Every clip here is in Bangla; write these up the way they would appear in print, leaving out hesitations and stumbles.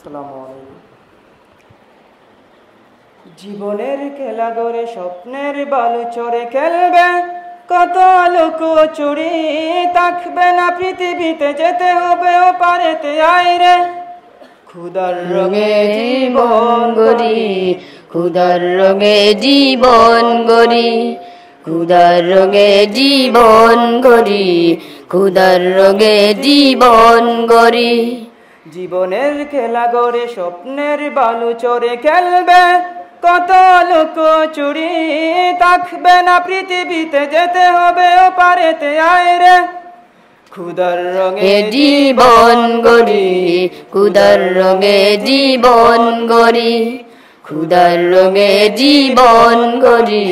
আসসালামু আলাইকুম। জীবনের খেলা গড়ে স্বপ্নের বালু চড়ে খেলবে, কত লোক চুরি থাকবে না পৃথিবীতে, যেতে হবে ও পারেতে আইরে। ক্ষুধার রঙে জীবন গড়ি, ক্ষুধার রঙে জীবন গড়ি, ক্ষুধার রঙে জীবন গড়ি, ক্ষুধার রঙে জীবন গড়ি। জীবনের খেলা গড়ে স্বপ্নের বালু চড়ে খেলবে, কত লোক চুরি থাকবে না পৃথিবীতে, যেতে হবে ও পারেতে আইরে। ক্ষুধার রঙে জীবন গড়ি, ক্ষুধার রঙে জীবন গড়ি, ক্ষুধার রঙে জীবন গড়ি,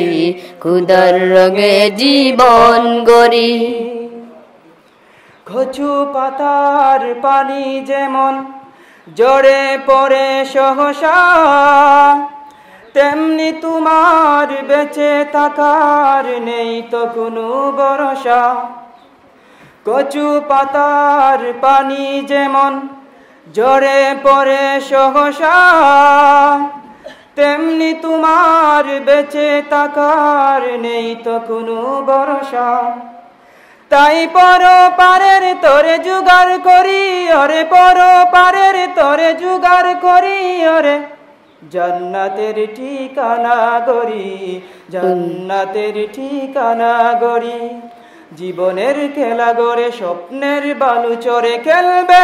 ক্ষুধার রঙে জীবন গড়ি। কচু পাতার পানি যেমন জড়ে পড়ে সহসা, তেমনি তোমার বেঁচে থাকার নেই তো কোনো ভরসা। কচু পাতার পানি যেমন জড়ে পড়ে সহসা, তেমনি তোমার বেঁচে থাকার নেই তো কোনো ভরসা। তাই পরপারের তরে জোগাড় করি ওরে, পরপারের তরে জোগাড় করি ওরে, জান্নাতের ঠিকানা গড়ি, জান্নাতের ঠিকানা গড়ি। জীবনের খেলা গড়ে স্বপ্নের বালু চড়ে খেলবে,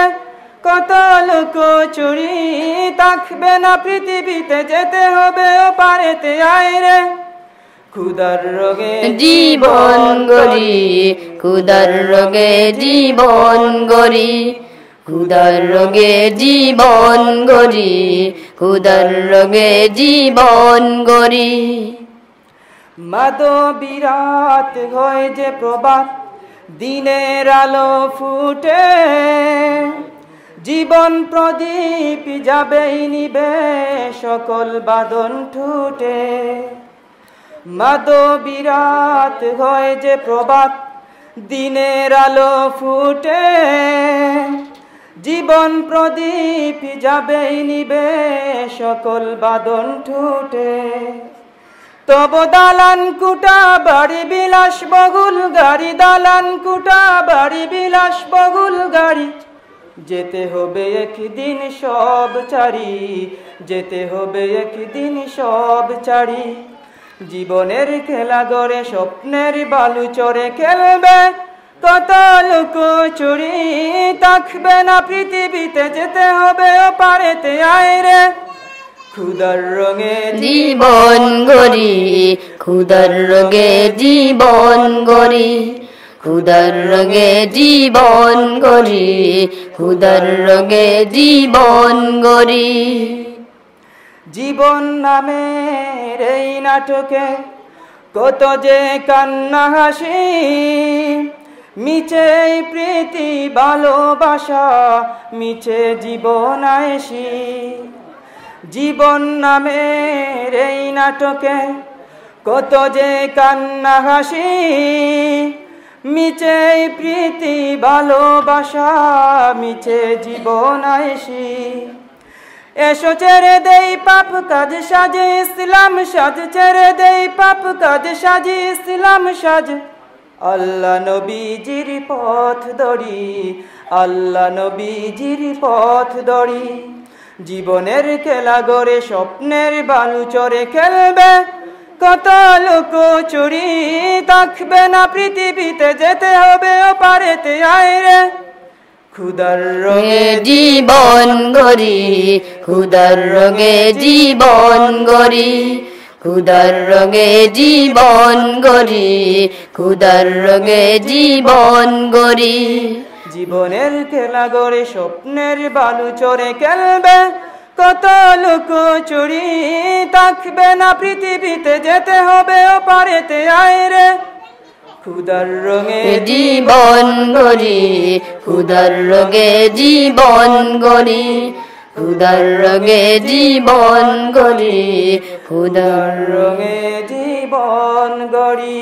কত লোক চুরি থাকবে না পৃথিবীতে, যেতে হবে ও পারেতে আইরে। ক্ষুধার রঙে জীবন গড়ি, ক্ষুধার রঙে জীবন গড়ি, ক্ষুধার রঙে জীবন গড়ি, ক্ষুধার রঙে জীবন গড়ি। মাদো বিরাট হয় যে প্রভাত, দিনের আলো ফুটে, জীবন প্রদীপ যাবেই নিবে, সকল বাঁধন ঠুটে। মাদো বিরাট হয় যে প্রভাত, দিনের আলো ফুটে, জীবন প্রদীপ যাবেই নিবে, সকল বাঁধন ঠুটে। তব দালান কুটা বাড়ি বিলাস বহুল গাড়ি, দালান কুটা বাড়ি বিলাস বহুল গাড়ি, যেতে হবে একদিন সব ছাড়ি, যেতে হবে একদিন সব ছাড়ি। জীবনের খেলা গড়ে স্বপ্নের বালু চড়ে খেলবে, কত লোক চুরি থাকবে না পৃথিবীতে, যেতে হবে ও পারেতে আইরে। ক্ষুধার রঙে জীবন গড়ি, ক্ষুধার রঙে জীবন গড়ি, ক্ষুধার রঙে জীবন গড়ি, ক্ষুধার রঙে জীবন গড়ি। জীবন নামের এই নাটকে কত যে কান্না হাসি, মিছে প্রীতি ভালোবাসা, মিছে জীবন আয়েসি। জীবন নামের এই নাটকে কত যে কান্না হাসি, মিছে প্রীতি ভালোবাসা, মিছে জীবন আয়েসি। এসো ছেড়ে দেই পাপ কাজ সাজে ইসলাম সাজ, ছেড়ে দেই পাপ কাজ সাজে ইসলাম সাজ। আল্লাহ নবীজির পথ ধরি, আল্লাহ নবীজির পথ ধরি। জীবনের খেলা গড়ে স্বপ্নের বালু চড়ে খেলবে, কত লোক চুরি থাকবে না পৃথিবীতে, যেতে হবে ও পারেতে আইরে। ক্ষুধার রঙে জীবন গড়ি, ক্ষুধার রঙে জীবন গড়ি, ক্ষুধার রঙে জীবন গড়ি, ক্ষুধার রঙে জীবন গড়ি। জীবনের খেলা গড়ে স্বপ্নের বালু চড়ে খেলবে, কত লোক চুরি থাকবে না পৃথিবীতে, যেতে হবে ও পারেতে আইরে। ক্ষুধার রঙে জীবন গড়ি, ক্ষুধার রঙে জীবন গড়ি, ক্ষুধার রঙে জীবন গড়ি, ক্ষুধার রঙে জীবন গড়ি।